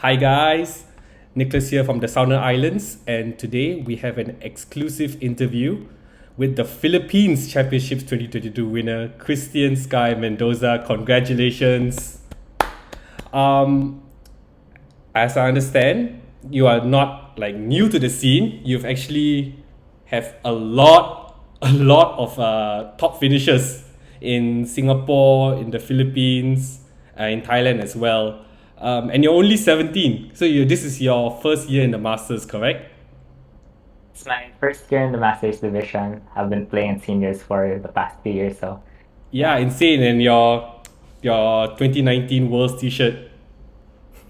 Hi guys, Nicholas here from the Southern Islands, and today we have an exclusive interview with the Philippines Championships 2022 winner, Christian Sky Mendoza. Congratulations. Um, as I understand, you are not like new to the scene. You've actually have a lot of top finishes in Singapore, in the Philippines, in Thailand as well. And you're only 17, so this is your first year in the Masters, correct? It's my first year in the Masters division. I've been playing seniors for the past 2 years, so Yeah, yeah, insane. And your 2019 Worlds T-shirt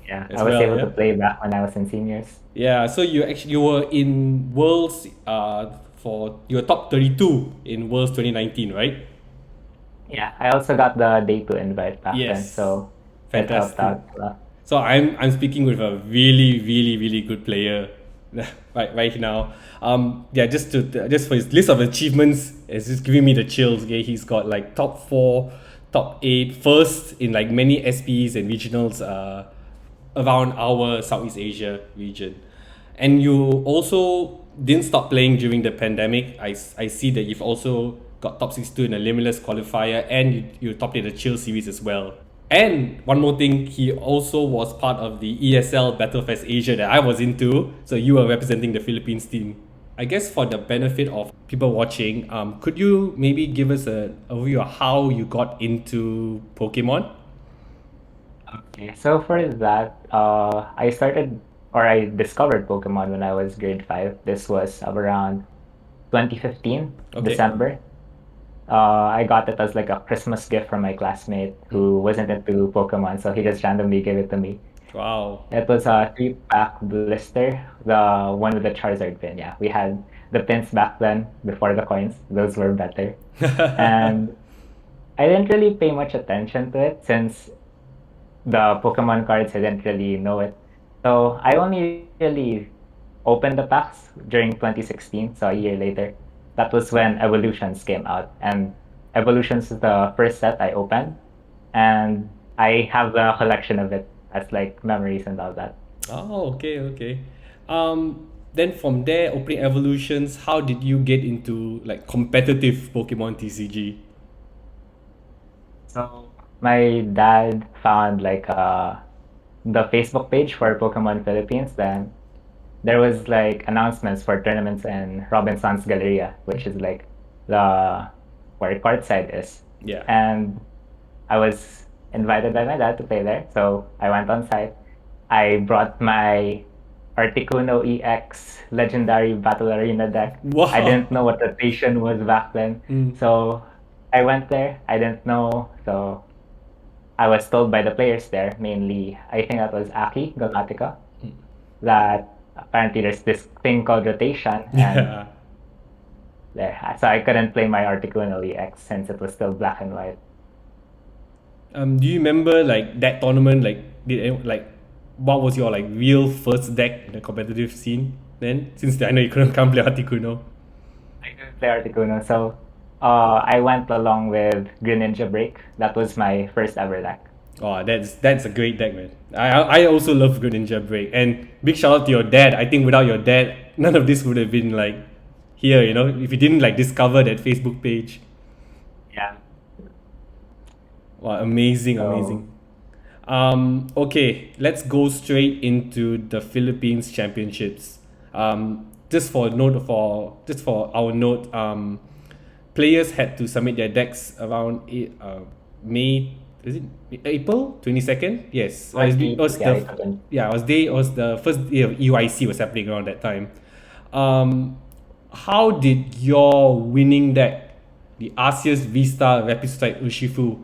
yeah. I as was well, able to yeah. play back when I was in seniors. Yeah, so you were in Worlds for you were top 32 in Worlds 2019, right? Yeah, I also got the day two invite back then, Yes, so it helped fantastic. out a lot. So I'm speaking with a really good player right now. Yeah, just for his list of achievements, it's just giving me the chills. Okay, he's got like top four, top eight, first in like many SPEs and regionals around our Southeast Asia region. And you also didn't stop playing during the pandemic. I see that you've also got top 62 in the Limitless qualifier, and you topped in the Chill series as well. And one more thing, he also was part of the ESL Battlefest Asia that I was into. So you were representing the Philippines team. I guess for the benefit of people watching, could you maybe give us a overview of how you got into Pokemon? Okay, so for that, I discovered Pokemon when I was grade 5. This was around 2015, Okay. December. I got it as like a Christmas gift from my classmate who wasn't into Pokemon, so he just randomly gave it to me. Wow. It was a 3-pack blister, the one with the Charizard pin. Yeah, we had the pins back then before the coins. Those were better. And I didn't really pay much attention to it since the Pokemon cards I didn't really know it. So I only really opened the packs during 2016, so a year later. That was when Evolutions came out, and Evolutions is the first set I opened, and I have the collection of it as like memories and all that. Oh, okay. Then from there, opening evolutions, how did you get into like competitive Pokemon TCG? So my dad found like the Facebook page for Pokemon Philippines. Then there was like announcements for tournaments in Robinson's Galleria, which is like the where courtside is. Yeah. And I was invited by my dad to play there, so I went on site. I brought my Articuno EX Legendary Battle Arena deck. I Wow. didn't know what rotation was back then, Mm. so I went there. I didn't know, so I was told by the players there, mainly I think that was Aki Galactica, that apparently there's this thing called rotation, and Yeah. there, so I couldn't play my Articuno EX since it was still black and white. Do you remember like that tournament? Like, like what was your like real first deck in the competitive scene then? Since I know you couldn't come play Articuno. I couldn't play Articuno, so I went along with Greninja Break. That was my first ever deck. Oh, that's a great deck, man. I also love Good Ninja Break, and big shout out to your dad. I think without your dad, none of this would have been like here. You know, if you didn't like discover that Facebook page. Yeah. Wow, amazing, So amazing. Okay, let's go straight into the Philippines Championships. Just for our note, players had to submit their decks around May. Is it April 22nd? Yes, it was yeah, the it happened. yeah, it was the first day of EYC was happening around that time. Um, how did your winning deck, the Arceus VSTAR Rapid Strike Urshifu,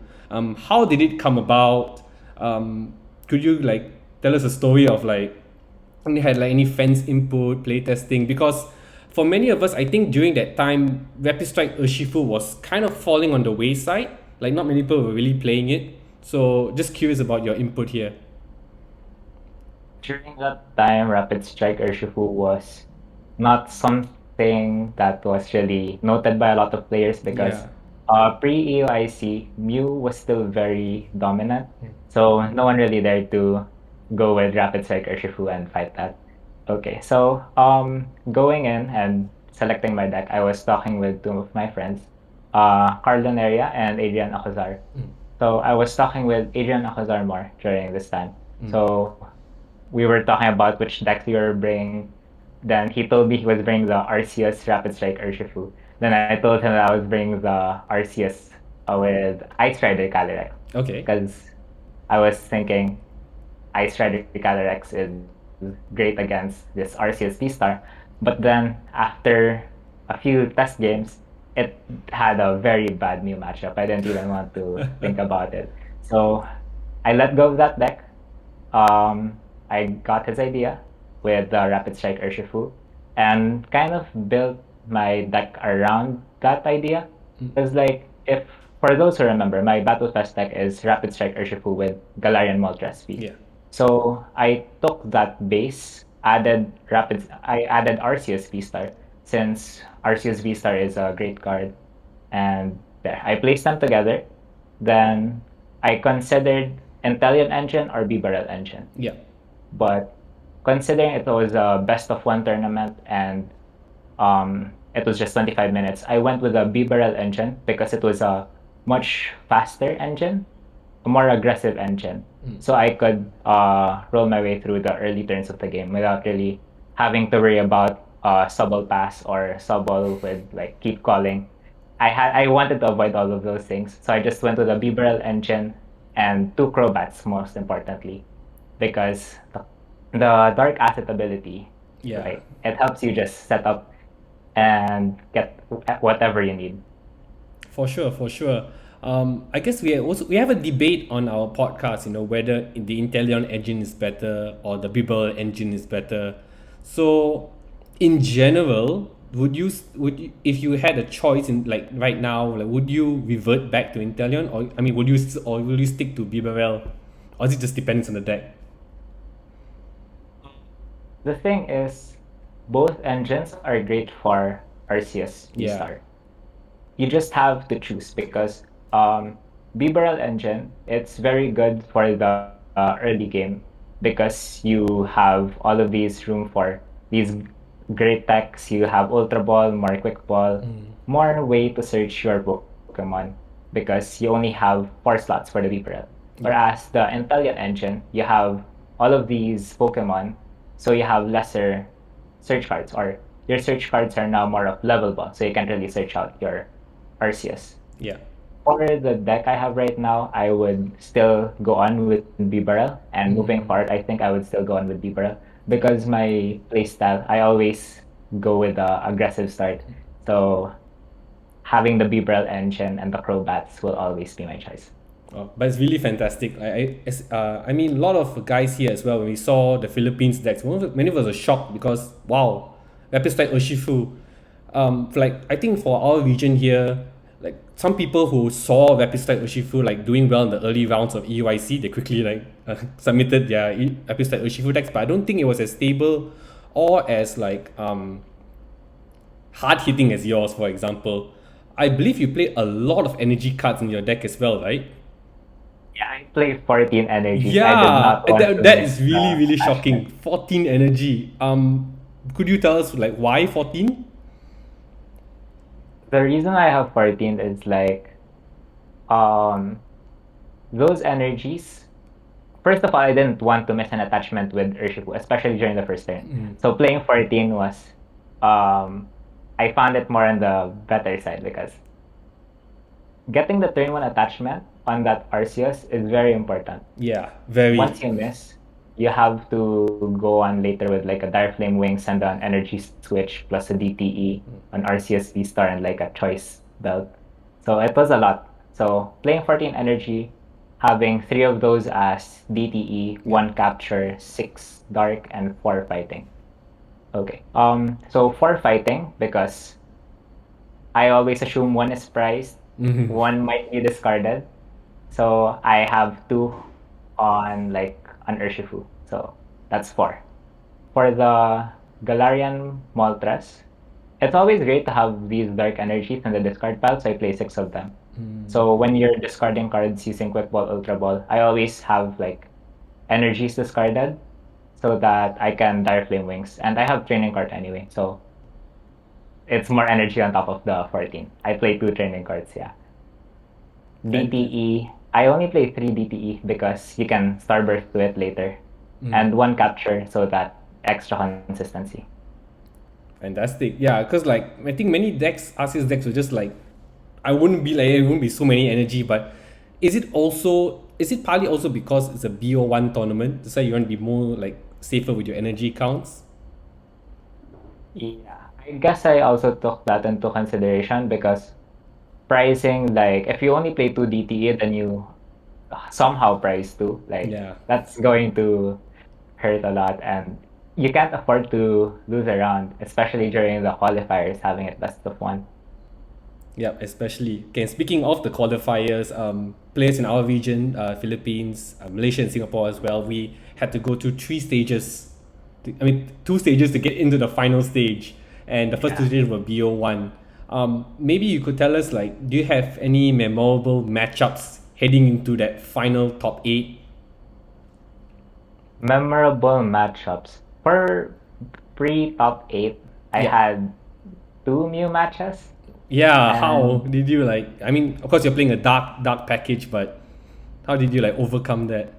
how did it come about? Could you like tell us a story of like you had like any fans input, playtesting? Because for many of us, I think during that time, Rapid Strike Urshifu was kind of falling on the wayside. Like not many people were really playing it. So just curious about your input here. During that time, Rapid Strike Urshifu was not something that was really noted by a lot of players because Yeah. pre-EOIC, Mew was still very dominant. So no one really dared to go with Rapid Strike Urshifu and fight that. Okay, so going in and selecting my deck, I was talking with two of my friends, Carl Doneria and Adrian Acuzar. So I was talking with Adrian Acuzar more during this time. So we were talking about which decks we were bringing. Then he told me he was bringing the Arceus Rapid Strike Urshifu. Then I told him that I was bringing the Arceus with Ice Rider Calyrex. Okay. Because I was thinking Ice Rider Calyrex is great against this Arceus VSTAR. But then after a few test games, it had a very bad new matchup. I didn't even want to think about it. So I let go of that deck. I got his idea with the Rapid Strike Urshifu and kind of built my deck around that idea. Because like if for those who remember, my Battle Fest deck is Rapid Strike Urshifu with Galarian Moltres V. Yeah. So I took that base, I added Arceus VSTAR since Arceus VSTAR is a great card, and there I placed them together. Then I considered Intellion Engine or Bibarel Engine. Yeah. But considering it was a best of one tournament and it was just 25 minutes, I went with a Bibarel engine because it was a much faster engine, a more aggressive engine. So I could roll my way through the early turns of the game without really having to worry about subtle pass or subtle with like keep calling. I wanted to avoid all of those things, so I just went with a Bibarel engine and two Crobats most importantly, because the Dark Asset ability, Yeah. right, it helps you just set up and get whatever you need. For sure, for sure. I guess we have a debate on our podcast, whether the Intellion engine is better or the Bibble engine is better. So, in general, if you had a choice in like right now, like would you revert back to Intellion, or I mean, will you stick to Bibble, or is it just depends on the deck? The thing is, both engines are great for Arceus Yeah. V-Star. You just have to choose because Bibarel engine, it's very good for the early game because you have all of these room for these great techs. You have Ultra Ball, more Quick Ball, more way to search your Pokemon because you only have 4 slots for the Bibarel. Whereas the Intellion engine, you have all of these Pokemon, so you have lesser search cards, or your search cards are now more of level ball, so you can't really search out your Arceus. Yeah. For the deck I have right now, I would still go on with Bibarel, and moving forward, I think I would still go on with Bibarel because my playstyle, I always go with the aggressive start. So having the Bibarel engine and the Crobats will always be my choice. Oh, but it's really fantastic. I mean, a lot of guys here as well. When we saw the Philippines decks, many of us were shocked because wow, Rapid Strike Urshifu. Like I think for our region here, like some people who saw Rapid Strike Urshifu like doing well in the early rounds of EUIC, they quickly like submitted their Rapid Strike Urshifu decks. But I don't think it was as stable or as like hard hitting as yours, for example. I believe you play a lot of energy cards in your deck as well, right? Yeah, I play 14 energy. I did Yeah, not want to that miss is really, really the shocking. attachment. 14 energy. Could you tell us like why 14? The reason I have 14 is like um those energies. First of all, I didn't want to miss an attachment with Urshifu, especially during the first turn. So playing 14 was I found it more on the better side because getting the turn 1 attachment on that Arceus is very important. Yeah, very. Once you miss, you have to go on later with like a Dire Flame Wing, send an energy switch plus a DTE on Arceus V-Star and like a choice belt. So it was a lot. So playing 14 energy, having 3 of those as DTE, 1 capture, 6 dark, and 4 fighting. Okay. So 4 fighting because I always assume 1 is prized, 1 might be discarded. So I have 2 on like an Urshifu. So that's 4. For the Galarian Moltres, it's always great to have these dark energies in the discard pile, so I play 6 of them. So when you're discarding cards using Quick Ball, Ultra Ball, I always have like energies discarded so that I can Dire Flame Wings. And I have training card anyway, so it's more energy on top of the 14. I play 2 training cards, yeah. Fantastic. DTE. I only play 3 DTE because you can Starburst to it later. And 1 capture so that extra consistency. Fantastic. Yeah, because like I think many decks, Arceus decks were just like, I wouldn't be like, it wouldn't be so many energy, but is it partly also because it's a BO1 tournament? That's why you want to be more like safer with your energy counts? Yeah. I guess I also took that into consideration because pricing, like, if you only play 2 DTE, then you somehow price 2. Like, Yeah. that's going to hurt a lot, and you can't afford to lose a round, especially during the qualifiers, having it best of 1. Yeah, especially. Okay, speaking of the qualifiers, players in our region, Philippines, Malaysia, and Singapore as well, we had to go through 3 stages. I mean, 2 stages to get into the final stage, and the first 2 stages were BO1. Maybe you could tell us, like, do you have any memorable matchups heading into that final top 8? Memorable matchups. For pre-top 8, I Yeah. had 2 Mew matches, Yeah, how and did you like? I mean, of course, you're playing a dark package, but how did you like overcome that?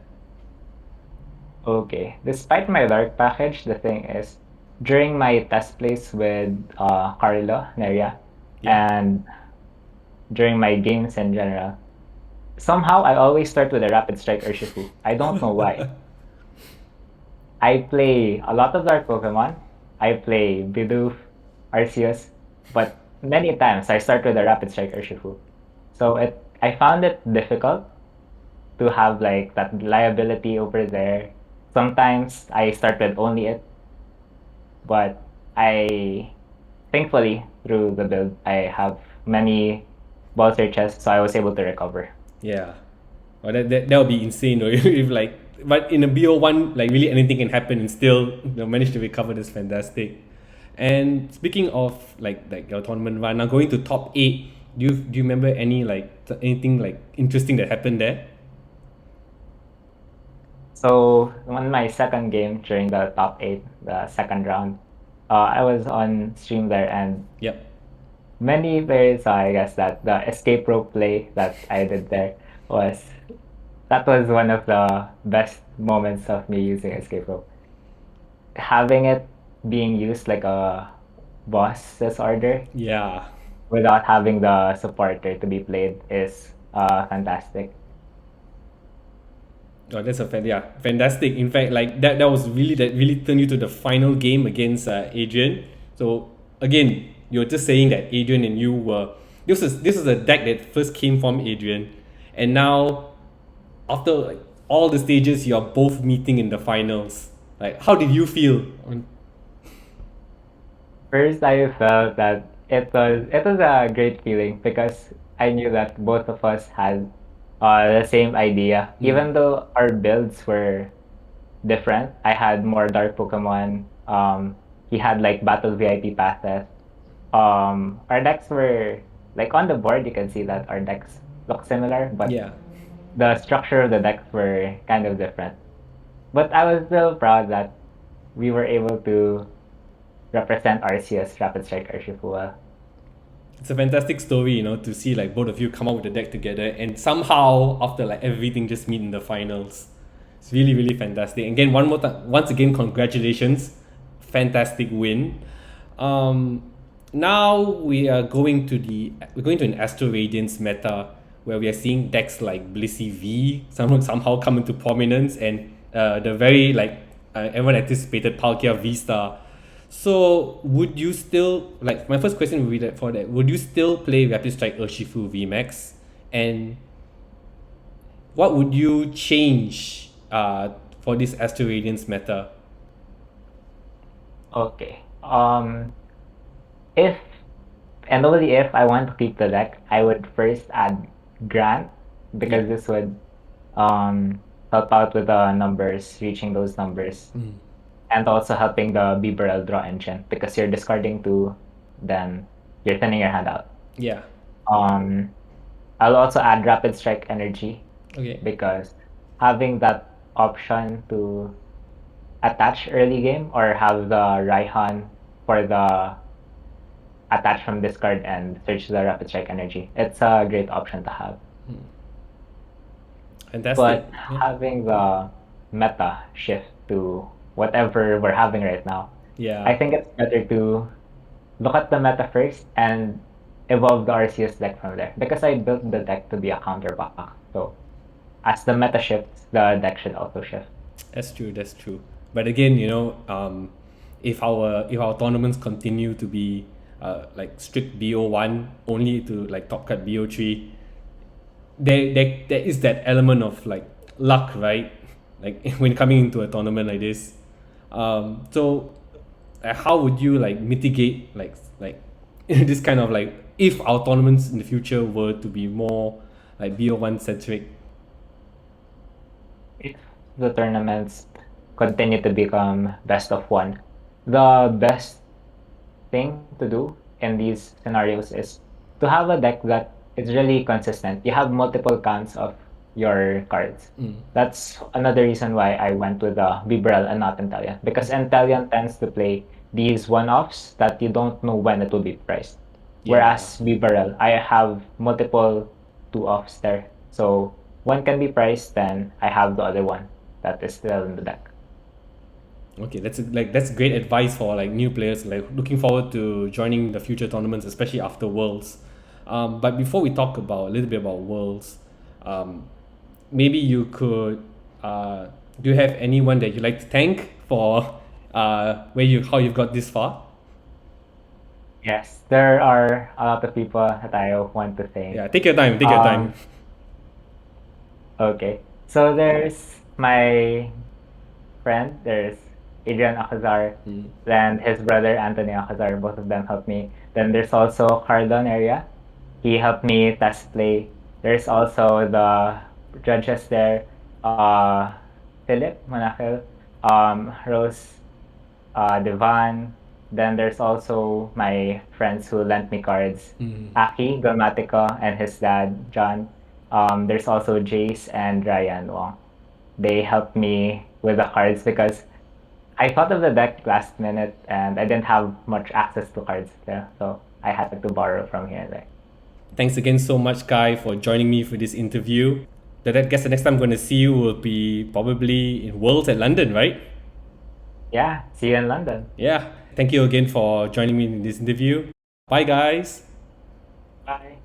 okay. Despite my dark package, the thing is, during my test plays with Carlo Neria, Yeah. and during my games in general, somehow I always start with a Rapid Strike Urshifu. I don't know why. I play a lot of dark Pokemon. I play Bidoof, Arceus, but many times I start with a Rapid Strike Urshifu. So I found it difficult to have like that reliability over there. Sometimes I start with only it, but I thankfully through the build I have many ball searches, so I was able to recover. Yeah. Oh, that would be insane though. If like, but in a BO1, like really anything can happen and still manage to recover this fantastic. And speaking of like your tournament run, now going to top 8, do you remember any like anything like interesting that happened there? So on my second game during the top 8, the second round, I was on stream there, and Yep. many players saw, I guess, that the escape rope play that I did there was that was one of the best moments of me using escape rope. Having it being used like a boss's order Yeah. without having the supporter to be played is fantastic. Oh, that's fantastic. In fact, like that really turned you to the final game against Adrian. So again, you're just saying that Adrian and you were this is a deck that first came from Adrian, and now after like all the stages, you're both meeting in the finals. Like, how did you feel? First, I felt that it was a great feeling because I knew that both of us had the same idea. Even though our builds were different, I had more dark Pokemon. He had like battle VIP passes. Our decks were like on the board. You can see that our decks look similar, but Yeah. the structure of the decks were kind of different. But I was still proud that we were able to represent Arceus Rapid Strike Urshifu well. It's a fantastic story, to see like both of you come up with the deck together and somehow after like everything just meet in the finals. It's really, really fantastic. Again, one more time, once again, congratulations. Fantastic win. Now we're going to an Astro Radiance meta where we are seeing decks like Blissey V somehow come into prominence, and the very everyone anticipated Palkia V-Star. So would you still like my first question would be that for that, would you still play Rapid Strike Urshifu VMAX, and what would you change for this Astro Radiance meta? Okay. If and only if I want to keep the deck, I would first add Grant Yeah. because this would um help out with the numbers, reaching those numbers, and also helping the Bibarel draw engine because you're discarding two, then you're thinning your hand out. Yeah. Um, I'll also add Rapid Strike Energy Okay. because having that option to attach early game or have the Raihan for the attach from discard and search the Rapid Strike energy. It's a great option to have. Fantastic. But Yeah. having the meta shift to whatever we're having right now, Yeah. I think it's better to look at the meta first and evolve the Arceus deck from there. Because I built the deck to be a counter back. So as the meta shifts, the deck should also shift. That's true. That's true. But again, if our tournaments continue to be like strict BO1 only to like top cut BO3, there is that element of like luck, right? Like when coming into a tournament like this. So how would you like mitigate like this kind of like if our tournaments in the future were to be more like BO1 centric? If the tournaments continue to become best of one, the best thing to do in these scenarios is to have a deck that is really consistent. You have multiple counts of your cards. That's another reason why I went with Bibarel and not Intellion. Because Intellion tends to play these one-offs that you don't know when it will be priced. Whereas Bibarel, I have multiple two-offs there. So one can be priced, then I have the other one that is still in the deck. Okay, that's great advice for like new players like looking forward to joining the future tournaments, especially after Worlds. But before we talk about a little bit about Worlds, maybe you could do you have anyone that you like to thank for how you've got this far? Yes, there are a lot of people that I want to thank. Yeah, take your time. Take your time. Okay. So there's my friend, there's Adrian Acuzar, then his brother Anthony Acuzar, both of them helped me. Then there's also Cardon area. He helped me test play. There's also the judges there, Philip Manakil, Rose, Devan. Then there's also my friends who lent me cards, Aki Galmatica and his dad John. There's also Jace and Ryan Wong. They helped me with the cards because I thought of the deck last minute and I didn't have much access to cards there, so I had to borrow from here and there. Thanks again so much, Kai, for joining me for this interview. I guess the next time I'm going to see you will be probably in Worlds at London, right? Yeah, see you in London. Yeah. Thank you again for joining me in this interview. Bye, guys. Bye.